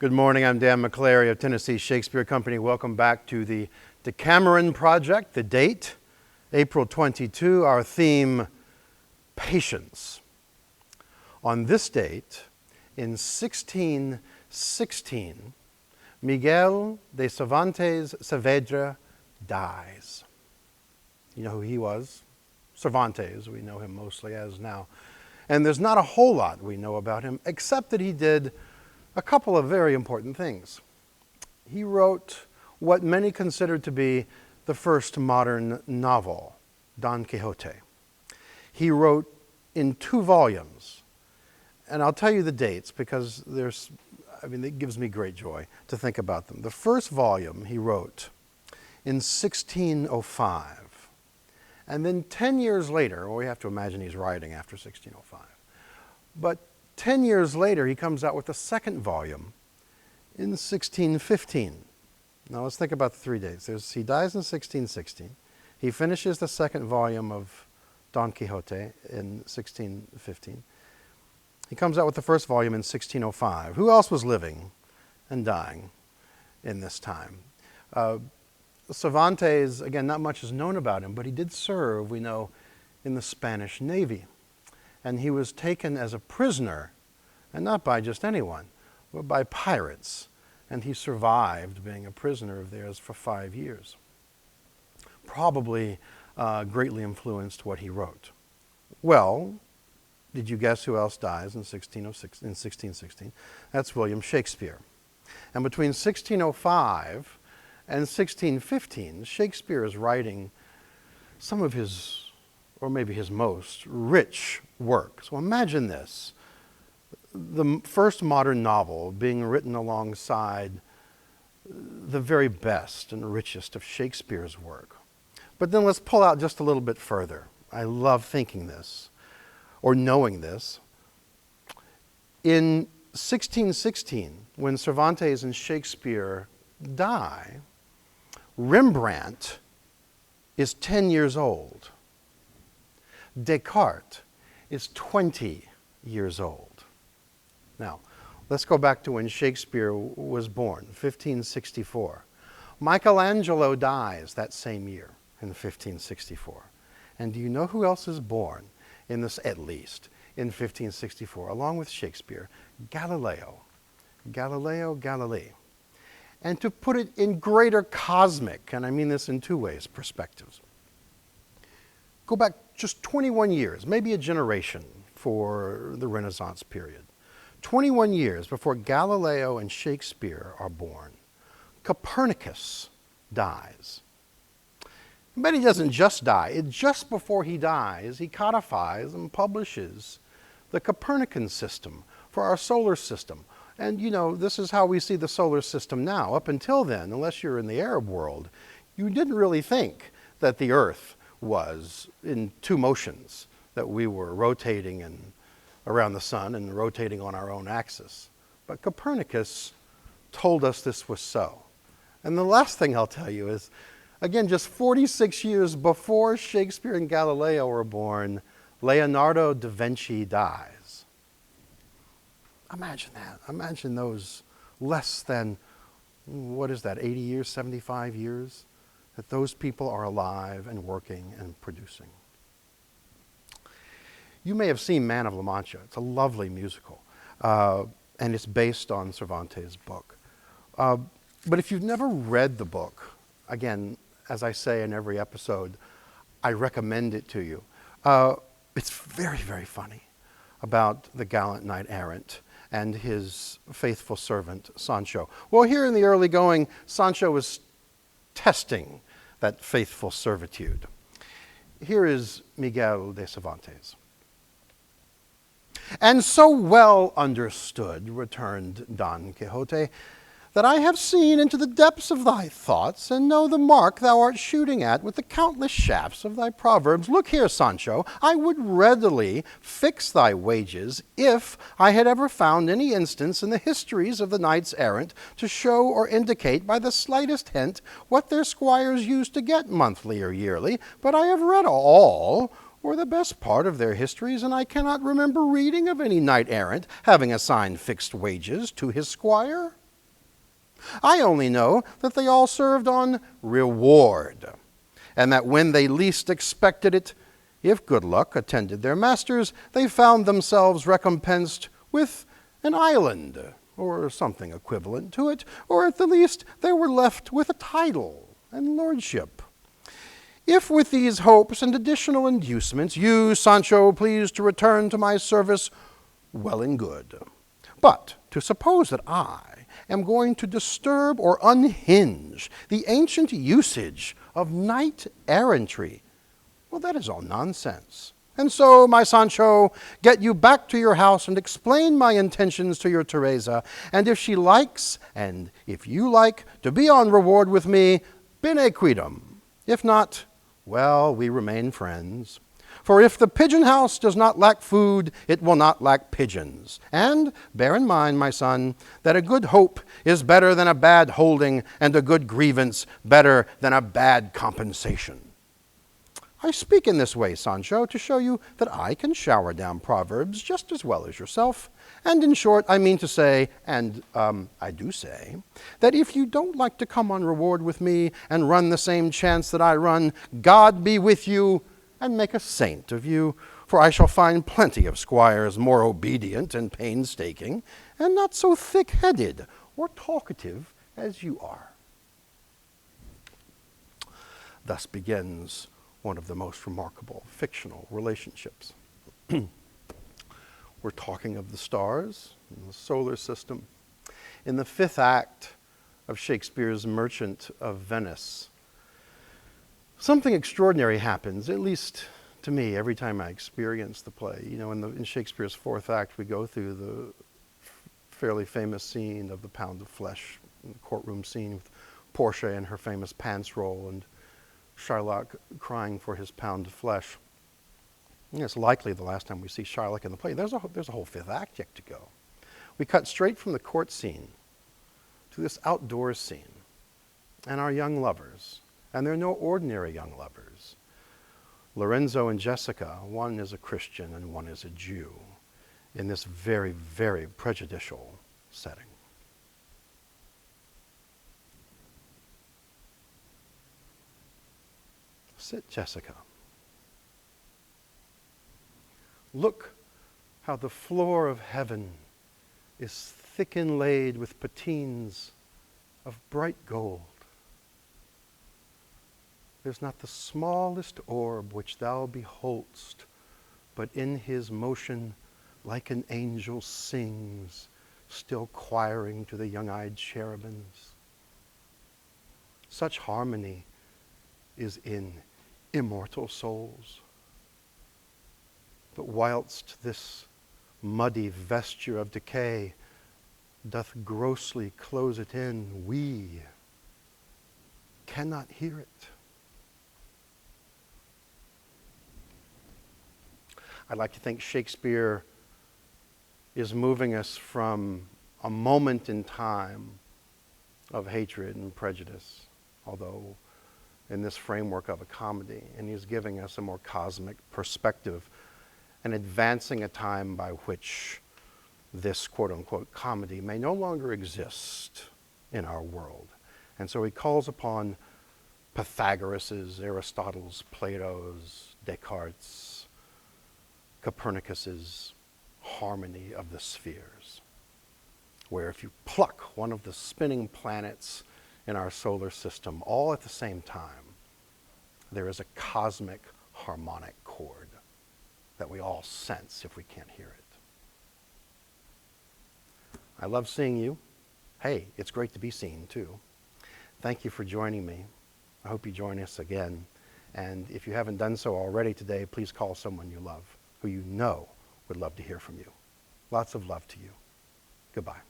Good morning, I'm Dan McClary of Tennessee Shakespeare Company. Welcome back to the Decameron project. The date, April 22, our theme, patience. On this date, in 1616, Miguel de Cervantes Saavedra dies. You know who he was? Cervantes, we know him mostly as now. And there's not a whole lot we know about him, except that he did a couple of very important things. He wrote what many consider to be the first modern novel, Don Quixote. He wrote in 2 volumes, and I'll tell you the dates because it gives me great joy to think about them. The first volume he wrote in 1605, and then 10 years later, well, we have to imagine he's writing after 1605, but 10 years later, he comes out with a second volume in 1615. Now let's think about the 3 dates. He dies in 1616. He finishes the second volume of Don Quixote in 1615. He comes out with the first volume in 1605. Who else was living and dying in this time? Cervantes, again, not much is known about him, but he did serve, we know, in the Spanish Navy. And he was taken as a prisoner, and not by just anyone, but by pirates. And he survived being a prisoner of theirs for 5 years. Probably greatly influenced what he wrote. Well, did you guess who else dies in 1616? That's William Shakespeare. And between 1605 and 1615, Shakespeare is writing some of his, or maybe his most, rich work. So imagine this, the first modern novel being written alongside the very best and richest of Shakespeare's work. But then let's pull out just a little bit further. I love thinking this, or knowing this. In 1616, when Cervantes and Shakespeare die, Rembrandt is 10 years old. Descartes is 20 years old. Now, let's go back to when Shakespeare was born, 1564. Michelangelo dies that same year in 1564. And do you know who else is born in this, at least, in 1564, along with Shakespeare? Galileo Galilei. And to put it in greater cosmic, and I mean this in 2 ways, perspectives. Go back just 21 years, maybe a generation for the Renaissance period. 21 years before Galileo and Shakespeare are born, Copernicus dies. But he doesn't just die. Just before he dies, he codifies and publishes the Copernican system for our solar system. And you know, this is how we see the solar system now. Up until then, unless you're in the Arab world, you didn't really think that the Earth was in 2 motions, that we were rotating around the sun and rotating on our own axis. But Copernicus told us this was so. And the last thing I'll tell you is, again, just 46 years before Shakespeare and Galileo were born, Leonardo da Vinci dies. Imagine that. Imagine those less than, 80 years, 75 years, that those people are alive and working and producing. You may have seen Man of La Mancha. It's a lovely musical, and it's based on Cervantes' book. But if you've never read the book, again, as I say in every episode, I recommend it to you. It's very, very funny about the gallant knight-errant and his faithful servant, Sancho. Well, here in the early going, Sancho was testing that faithful servitude. Here is Miguel de Cervantes. "And so well understood," returned Don Quixote, "that I have seen into the depths of thy thoughts, and know the mark thou art shooting at with the countless shafts of thy proverbs. Look here, Sancho, I would readily fix thy wages if I had ever found any instance in the histories of the knights errant to show or indicate by the slightest hint what their squires used to get monthly or yearly. But I have read all, or the best part of their histories, and I cannot remember reading of any knight errant having assigned fixed wages to his squire." I only know that they all served on reward, and that when they least expected it, if good luck attended their masters, they found themselves recompensed with an island, or something equivalent to it, or at the least they were left with a title and lordship. If with these hopes and additional inducements you, Sancho, please to return to my service, well and good. But to suppose that I am going to disturb or unhinge the ancient usage of knight-errantry, well, that is all nonsense. And so, my Sancho, get you back to your house and explain my intentions to your Teresa, and if she likes, and if you like, to be on reward with me, bene quidem. If not, well, we remain friends. For if the pigeon house does not lack food, it will not lack pigeons. And bear in mind, my son, that a good hope is better than a bad holding, and a good grievance better than a bad compensation. I speak in this way, Sancho, to show you that I can shower down proverbs just as well as yourself. And in short, I mean to say, and I do say, that if you don't like to come on reward with me and run the same chance that I run, God be with you and make a saint of you, for I shall find plenty of squires more obedient and painstaking, and not so thick-headed or talkative as you are. Thus begins one of the most remarkable fictional relationships. We're talking of the stars in the solar system. In the fifth act of Shakespeare's Merchant of Venice, something extraordinary happens, at least to me, every time I experience the play. You know, in Shakespeare's fourth act, we go through the fairly famous scene of the pound of flesh, the courtroom scene with Portia and her famous pants roll, and Shylock crying for his pound of flesh. And it's likely the last time we see Shylock in the play. There's a whole fifth act yet to go. We cut straight from the court scene to this outdoors scene and our young lovers. And they're no ordinary young lovers. Lorenzo and Jessica, one is a Christian and one is a Jew, in this very, very prejudicial setting. Sit, Jessica. Look how the floor of heaven is thick inlaid with patines of bright gold. There's not the smallest orb which thou beholdst, but in his motion like an angel sings, still choiring to the young-eyed cherubims. Such harmony is in immortal souls. But whilst this muddy vesture of decay doth grossly close it in, we cannot hear it. I'd like to think Shakespeare is moving us from a moment in time of hatred and prejudice, although in this framework of a comedy, and he's giving us a more cosmic perspective and advancing a time by which this quote-unquote comedy may no longer exist in our world. And so he calls upon Pythagoras's, Aristotle's, Plato's, Descartes', Copernicus's harmony of the spheres, where if you pluck one of the spinning planets in our solar system all at the same time, there is a cosmic harmonic chord that we all sense if we can't hear it. I love seeing you. Hey, it's great to be seen too. Thank you for joining me. I hope you join us again. And if you haven't done so already today, please call someone you love, who you know would love to hear from you. Lots of love to you. Goodbye.